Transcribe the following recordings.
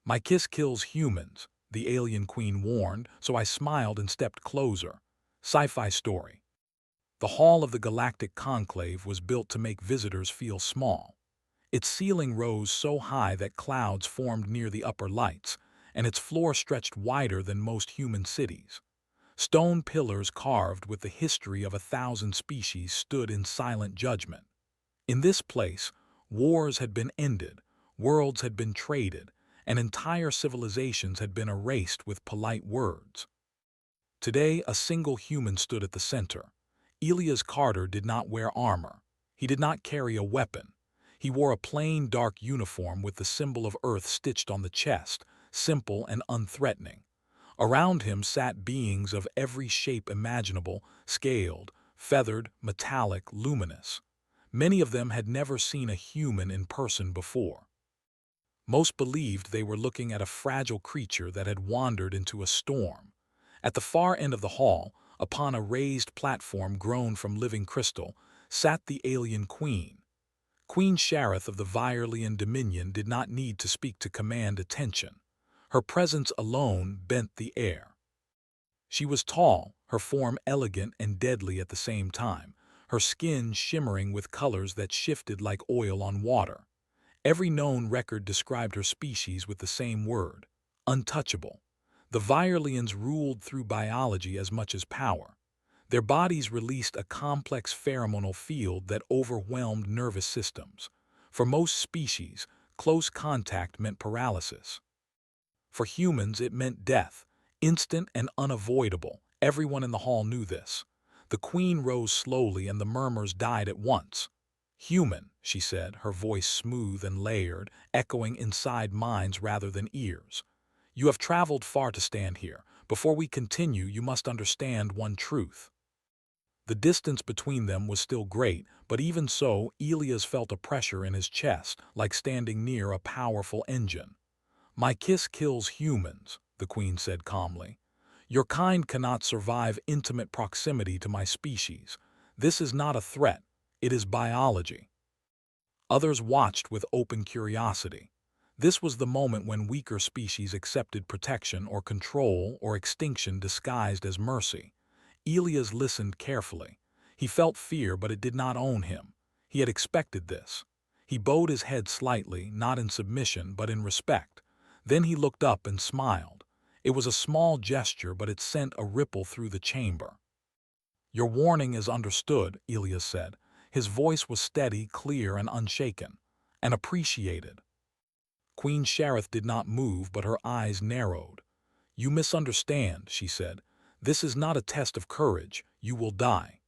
My kiss kills humans, the alien queen warned, so I smiled and stepped closer. Sci-Fi Story. The hall of the Galactic Conclave was built to make visitors feel small. Its ceiling rose so high that clouds formed near the upper lights, and its floor stretched wider than most human cities. Stone pillars carved with the history of 1,000 species stood in silent judgment. In this place, wars had been ended, worlds had been traded, and entire civilizations had been erased with polite words. Today, a single human stood at the center. Elias Carter did not wear armor. He did not carry a weapon. He wore a plain, dark uniform with the symbol of Earth stitched on the chest, simple and unthreatening. Around him sat beings of every shape imaginable, scaled, feathered, metallic, luminous. Many of them had never seen a human in person before. Most believed they were looking at a fragile creature that had wandered into a storm. At the far end of the hall, upon a raised platform grown from living crystal, sat the alien queen. Queen Shareth of the Virelian Dominion did not need to speak to command attention. Her presence alone bent the air. She was tall, her form elegant and deadly at the same time, her skin shimmering with colors that shifted like oil on water. Every known record described her species with the same word: untouchable. The Virelians ruled through biology as much as power. Their bodies released a complex pheromonal field that overwhelmed nervous systems. For most species, close contact meant paralysis. For humans, it meant death, instant and unavoidable. Everyone in the hall knew this. The queen rose slowly and the murmurs died at once. "Human," she said, her voice smooth and layered, echoing inside minds rather than ears. "You have traveled far to stand here. Before we continue, you must understand one truth." The distance between them was still great, but even so, Elias felt a pressure in his chest, like standing near a powerful engine. "My kiss kills humans," the queen said calmly. "Your kind cannot survive intimate proximity to my species. This is not a threat, it is biology." Others watched with open curiosity. This was the moment when weaker species accepted protection or control or extinction disguised as mercy. Elias listened carefully. He felt fear, but it did not own him. He had expected this. He bowed his head slightly, not in submission, but in respect. Then he looked up and smiled. It was a small gesture, but it sent a ripple through the chamber. "Your warning is understood," Elias said. His voice was steady, clear, and unshaken. "And appreciated." Queen Shareth did not move, but her eyes narrowed. "You misunderstand," she said. "This is not a test of courage. You will die."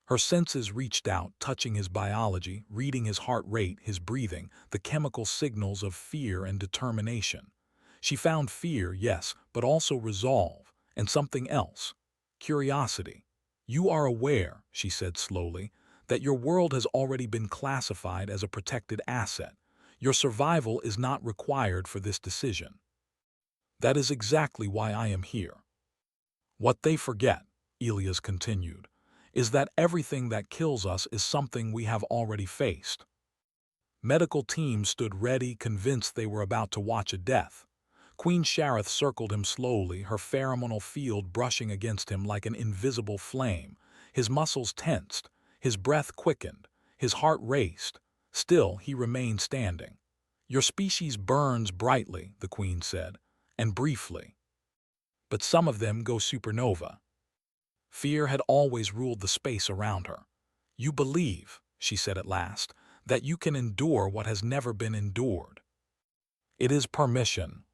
Her senses reached out, touching his biology, reading his heart rate, his breathing, the chemical signals of fear and determination. She found fear, yes, but also resolve, and something else: curiosity. "You are aware," she said slowly, "that your world has already been classified as a protected asset. Your survival is not required for this decision." "That is exactly why I am here." "What they forget," Elias continued, "is that everything that kills us is something we have already faced." Medical teams stood ready, convinced they were about to watch a death. Queen Shareth circled him slowly, her pheromonal field brushing against him like an invisible flame. His muscles tensed, his breath quickened, his heart raced. Still, he remained standing. "Your species burns brightly," the queen said, "and briefly. But some of them go supernova." Fear had always ruled the space around her. "You believe," she said at last, "that you can endure what has never been endured." "It is permission."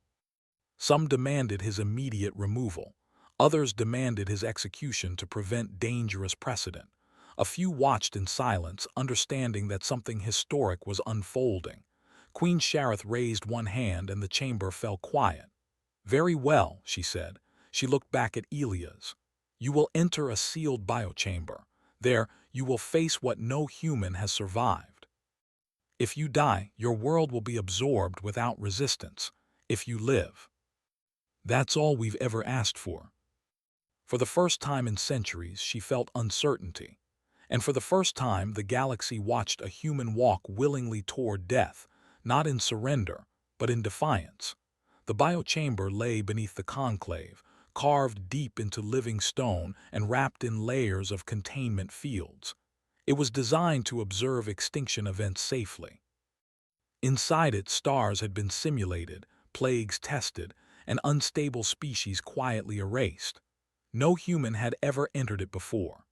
Some demanded his immediate removal. Others demanded his execution to prevent dangerous precedent. A few watched in silence, understanding that something historic was unfolding. Queen Shareth raised one hand and the chamber fell quiet. "Very well," she said. She looked back at Elias. "You will enter a sealed biochamber. There, you will face what no human has survived. If you die, your world will be absorbed without resistance. If you live, that's all we've ever asked for." For the first time in centuries, she felt uncertainty. And for the first time, the galaxy watched a human walk willingly toward death, not in surrender, but in defiance. The biochamber lay beneath the conclave, carved deep into living stone and wrapped in layers of containment fields. It was designed to observe extinction events safely. Inside it, stars had been simulated, plagues tested, and unstable species quietly erased. No human had ever entered it before.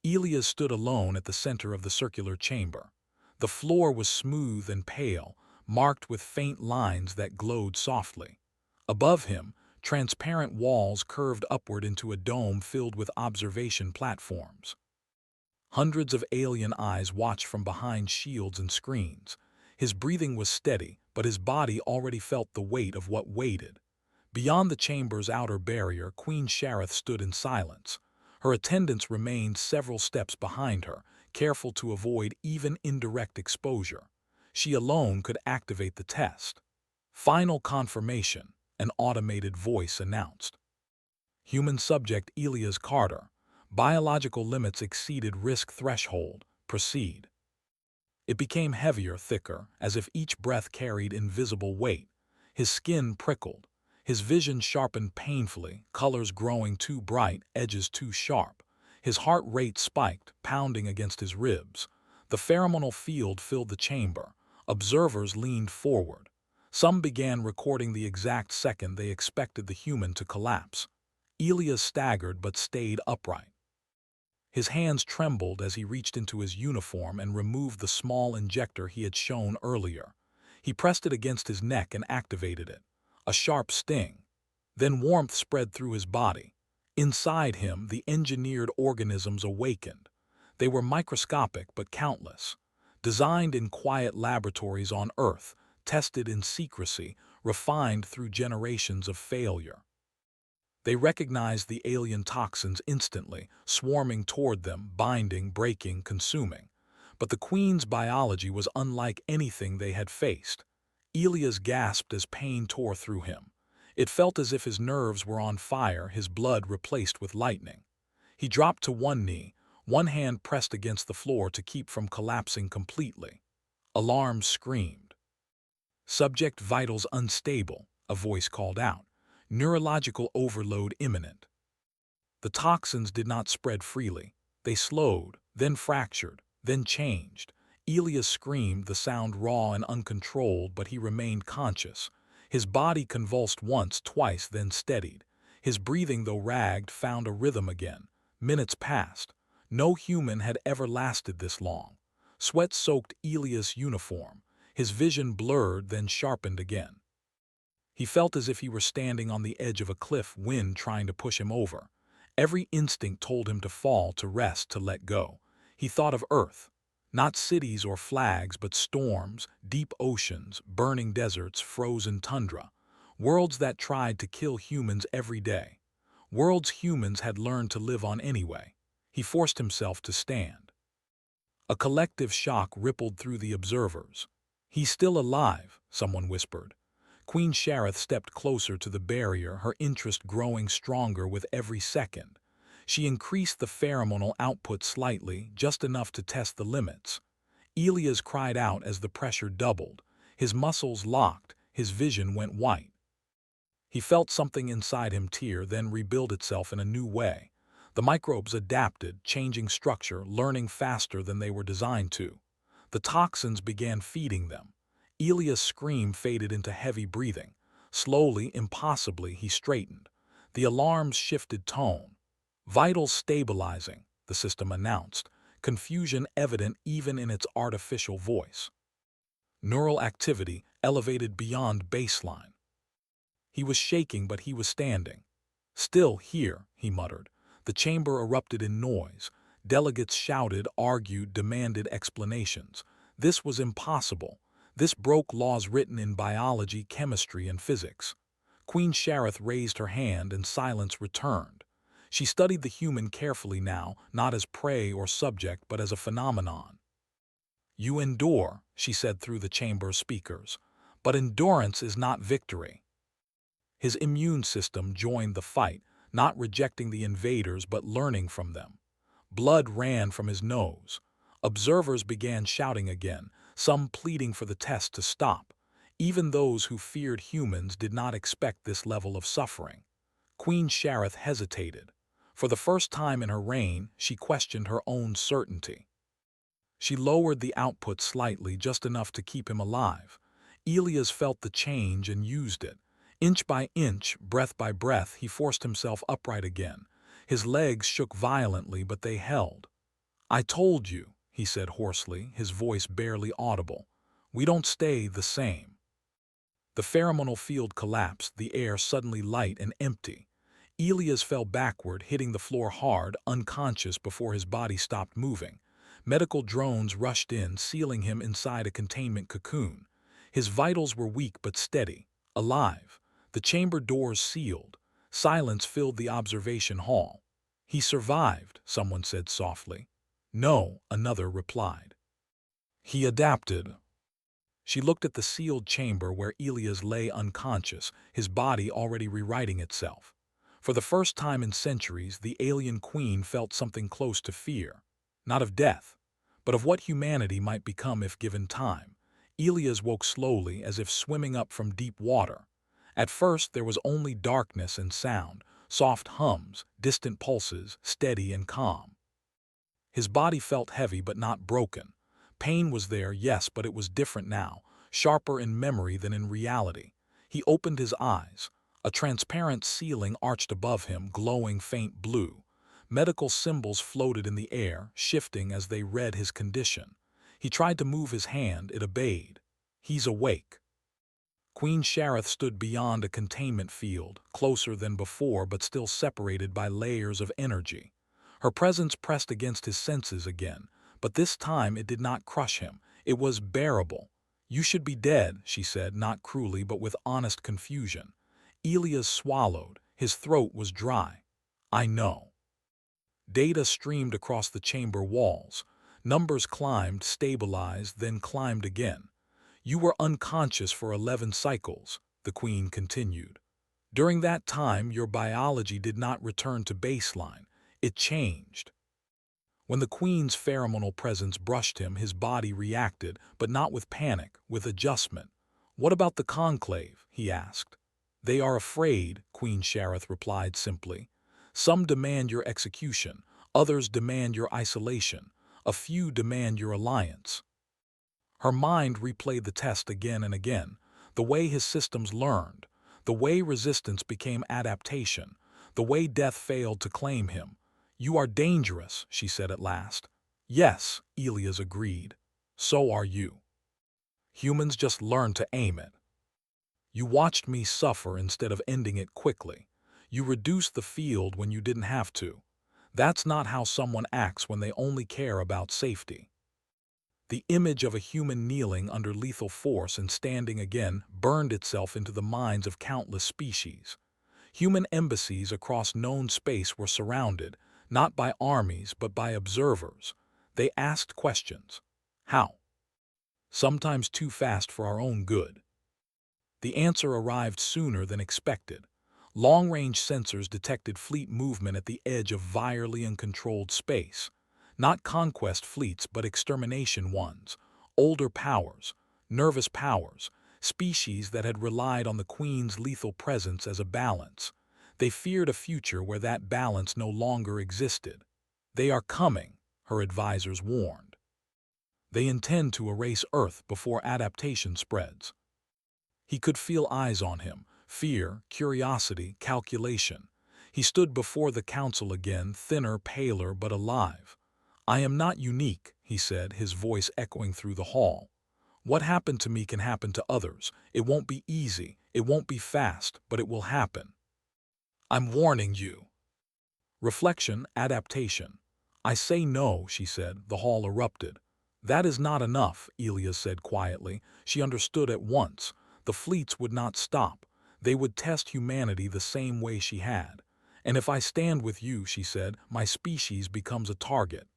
Elias stood alone at the center of the circular chamber. The floor was smooth and pale, marked with faint lines that glowed softly. Above him, transparent walls curved upward into a dome filled with observation platforms. Hundreds of alien eyes watched from behind shields and screens. His breathing was steady, but his body already felt the weight of what waited. Beyond the chamber's outer barrier, Queen Shareth stood in silence. Her attendants remained several steps behind her, careful to avoid even indirect exposure. She alone could activate the test. Final confirmation, an automated voice announced. Human subject Elias Carter. Biological limits exceeded risk threshold. Proceed. It became heavier, thicker, as if each breath carried invisible weight. His skin prickled. His vision sharpened painfully, colors growing too bright, edges too sharp. His heart rate spiked, pounding against his ribs. The pheromonal field filled the chamber. Observers leaned forward. Some began recording the exact second they expected the human to collapse. Elias staggered but stayed upright. His hands trembled as he reached into his uniform and removed the small injector he had shown earlier. He pressed it against his neck and activated it. A sharp sting. Then warmth spread through his body. Inside him, the engineered organisms awakened. They were microscopic but countless. Designed in quiet laboratories on Earth, tested in secrecy, refined through generations of failure. They recognized the alien toxins instantly, swarming toward them, binding, breaking, consuming. But the Queen's biology was unlike anything they had faced. Elias gasped as pain tore through him. It felt as if his nerves were on fire, his blood replaced with lightning. He dropped to one knee, one hand pressed against the floor to keep from collapsing completely. Alarms screamed. Subject vitals unstable, a voice called out. Neurological overload imminent. The toxins did not spread freely. They slowed, then fractured, then changed. Elias screamed, the sound raw and uncontrolled, but he remained conscious. His body convulsed once, twice, then steadied. His breathing, though ragged, found a rhythm again. Minutes passed. No human had ever lasted this long. Sweat soaked Elias' uniform. His vision blurred, then sharpened again. He felt as if he were standing on the edge of a cliff, wind trying to push him over. Every instinct told him to fall, to rest, to let go. He thought of Earth. Not cities or flags, but storms, deep oceans, burning deserts, frozen tundra. Worlds that tried to kill humans every day. Worlds humans had learned to live on anyway. He forced himself to stand. A collective shock rippled through the observers. "He's still alive," someone whispered. Queen Shareth stepped closer to the barrier, her interest growing stronger with every second. She increased the pheromonal output slightly, just enough to test the limits. Elias cried out as the pressure doubled. His muscles locked, his vision went white. He felt something inside him tear, then rebuild itself in a new way. The microbes adapted, changing structure, learning faster than they were designed to. The toxins began feeding them. Elias' scream faded into heavy breathing. Slowly, impossibly, he straightened. The alarms shifted tone. "Vitals stabilizing," the system announced, confusion evident even in its artificial voice. Neural activity elevated beyond baseline. He was shaking, but he was standing. "Still here," he muttered. The chamber erupted in noise. Delegates shouted, argued, demanded explanations. This was impossible. This broke laws written in biology, chemistry, and physics. Queen Shareth raised her hand and silence returned. She studied the human carefully now, not as prey or subject, but as a phenomenon. "You endure," she said through the chamber's speakers, "but endurance is not victory." His immune system joined the fight, not rejecting the invaders but learning from them. Blood ran from his nose. Observers began shouting again, some pleading for the test to stop. Even those who feared humans did not expect this level of suffering. Queen Shareth hesitated. For the first time in her reign, she questioned her own certainty. She lowered the output slightly, just enough to keep him alive. Elias felt the change and used it. Inch by inch, breath by breath, he forced himself upright again. His legs shook violently, but they held. "I told you," he said hoarsely, his voice barely audible. "We don't stay the same." The pheromonal field collapsed, the air suddenly light and empty. Elias fell backward, hitting the floor hard, unconscious before his body stopped moving. Medical drones rushed in, sealing him inside a containment cocoon. His vitals were weak but steady, alive. The chamber doors sealed. Silence filled the observation hall. "He survived," someone said softly. "No," another replied. "He adapted." She looked at the sealed chamber where Elias lay unconscious, his body already rewriting itself. For the first time in centuries, the alien queen felt something close to fear. Not of death, but of what humanity might become if given time. Elias woke slowly, as if swimming up from deep water. At first there was only darkness and sound, soft hums, distant pulses, steady and calm. His body felt heavy but not broken. Pain was there, yes, but it was different now, sharper in memory than in reality. He opened his eyes. A transparent ceiling arched above him, glowing faint blue. Medical symbols floated in the air, shifting as they read his condition. He tried to move his hand, it obeyed. "He's awake." Queen Shareth stood beyond a containment field, closer than before but still separated by layers of energy. Her presence pressed against his senses again, but this time it did not crush him. It was bearable. "You should be dead," she said, not cruelly but with honest confusion. Elias swallowed. His throat was dry. "I know." Data streamed across the chamber walls. Numbers climbed, stabilized, then climbed again. "You were unconscious for 11 cycles," the Queen continued. "During that time, your biology did not return to baseline. It changed." When the Queen's pheromonal presence brushed him, his body reacted, but not with panic, with adjustment. "What about the conclave?" he asked. "They are afraid," Queen Shareth replied simply. "Some demand your execution, others demand your isolation, a few demand your alliance." Her mind replayed the test again and again, the way his systems learned, the way resistance became adaptation, the way death failed to claim him. "You are dangerous," she said at last. "Yes," Elias agreed. "So are you. Humans just learn to aim it. You watched me suffer instead of ending it quickly. You reduced the field when you didn't have to. That's not how someone acts when they only care about safety." The image of a human kneeling under lethal force and standing again burned itself into the minds of countless species. Human embassies across known space were surrounded, not by armies but by observers. They asked questions. How? Sometimes too fast for our own good. The answer arrived sooner than expected. Long-range sensors detected fleet movement at the edge of virally uncontrolled space. Not conquest fleets, but extermination ones. Older powers, nervous powers, species that had relied on the Queen's lethal presence as a balance. They feared a future where that balance no longer existed. "They are coming," her advisors warned. "They intend to erase Earth before adaptation spreads." He could feel eyes on him, fear, curiosity, calculation. He stood before the council again, thinner, paler, but alive. "I am not unique," he said, his voice echoing through the hall. "What happened to me can happen to others. It won't be easy, it won't be fast, but it will happen. I'm warning you." Reflection, adaptation. "I say no," she said. The hall erupted. "That is not enough," Elias said quietly. She understood at once. The fleets would not stop. They would test humanity the same way she had. "And if I stand with you," she said, "my species becomes a target.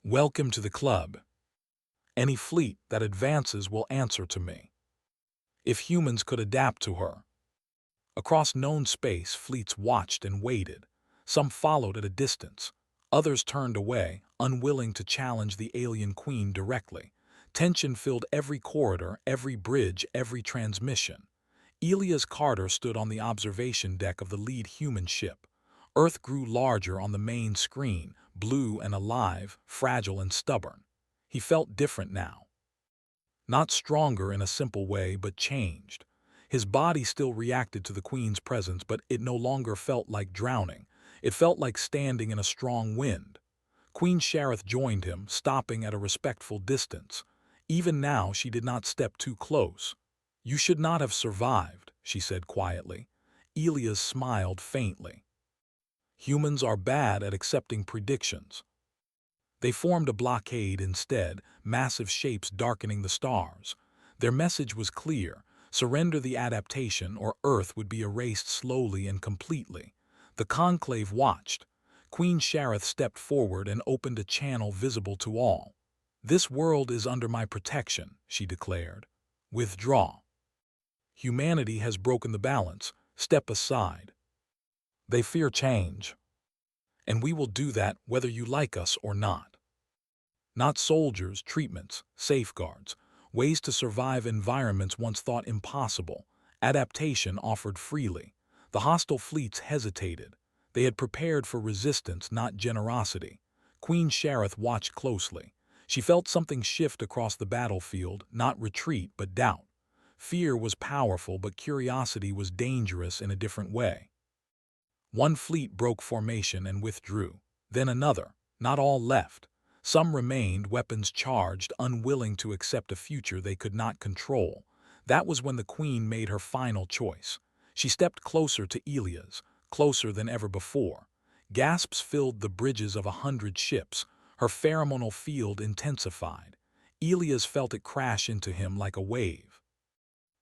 Welcome to the club. Any fleet that advances will answer to me." If humans could adapt to her. Across known space, fleets watched and waited. Some followed at a distance. Others turned away, unwilling to challenge the alien queen directly. Tension filled every corridor, every bridge, every transmission. Elias Carter stood on the observation deck of the lead human ship. Earth grew larger on the main screen, blue and alive, fragile and stubborn. He felt different now. Not stronger in a simple way, but changed. His body still reacted to the Queen's presence, but it no longer felt like drowning. It felt like standing in a strong wind. Queen Shareth joined him, stopping at a respectful distance. Even now she did not step too close. "You should not have survived," she said quietly. Elias smiled faintly. "Humans are bad at accepting predictions." They formed a blockade instead, massive shapes darkening the stars. Their message was clear: surrender the adaptation or Earth would be erased slowly and completely. The conclave watched. Queen Shareth stepped forward and opened a channel visible to all. "This world is under my protection," she declared. "Withdraw. Humanity has broken the balance. Step aside." They fear change. And we will do that whether you like us or not. Not soldiers, treatments, safeguards, ways to survive environments once thought impossible, adaptation offered freely. The hostile fleets hesitated. They had prepared for resistance, not generosity. Queen Shareth watched closely. She felt something shift across the battlefield, not retreat, but doubt. Fear was powerful, but curiosity was dangerous in a different way. One fleet broke formation and withdrew. Then another. Not all left. Some remained, weapons charged, unwilling to accept a future they could not control. That was when the Queen made her final choice. She stepped closer to Elias, closer than ever before. Gasps filled the bridges of 100 ships. Her pheromonal field intensified. Elias felt it crash into him like a wave.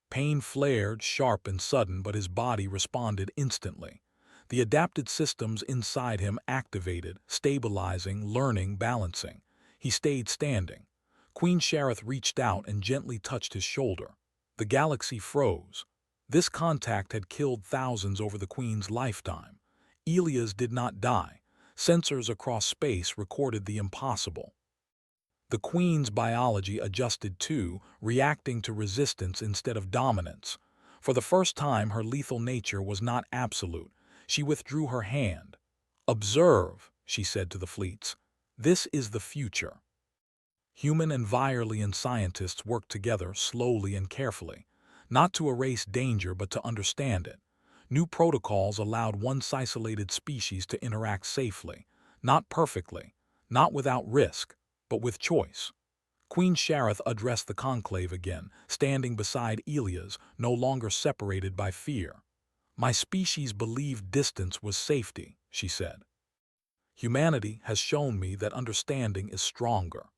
Pain flared, sharp and sudden, but his body responded instantly. The adapted systems inside him activated, stabilizing, learning, balancing. He stayed standing. Queen Shareth reached out and gently touched his shoulder. The galaxy froze. This contact had killed thousands over the Queen's lifetime. Elias did not die. Sensors across space recorded the impossible. The Queen's biology adjusted too, reacting to resistance instead of dominance. For the first time, her lethal nature was not absolute. She withdrew her hand. "Observe," she said to the fleets. "This is the future." Human and Virelian scientists worked together slowly and carefully, not to erase danger but to understand it. New protocols allowed one isolated species to interact safely, not perfectly, not without risk, but with choice. Queen Shareth addressed the conclave again, standing beside Elias, no longer separated by fear. "My species believed distance was safety," she said. "Humanity has shown me that understanding is stronger."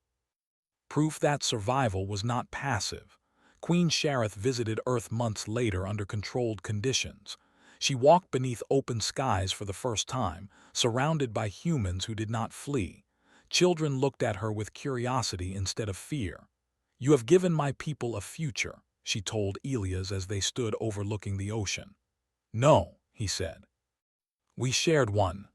Proof that survival was not passive. Queen Shareth visited Earth months later under controlled conditions. She walked beneath open skies for the first time, surrounded by humans who did not flee. Children looked at her with curiosity instead of fear. "You have given my people a future," she told Elias as they stood overlooking the ocean. "No," he said. "We shared one."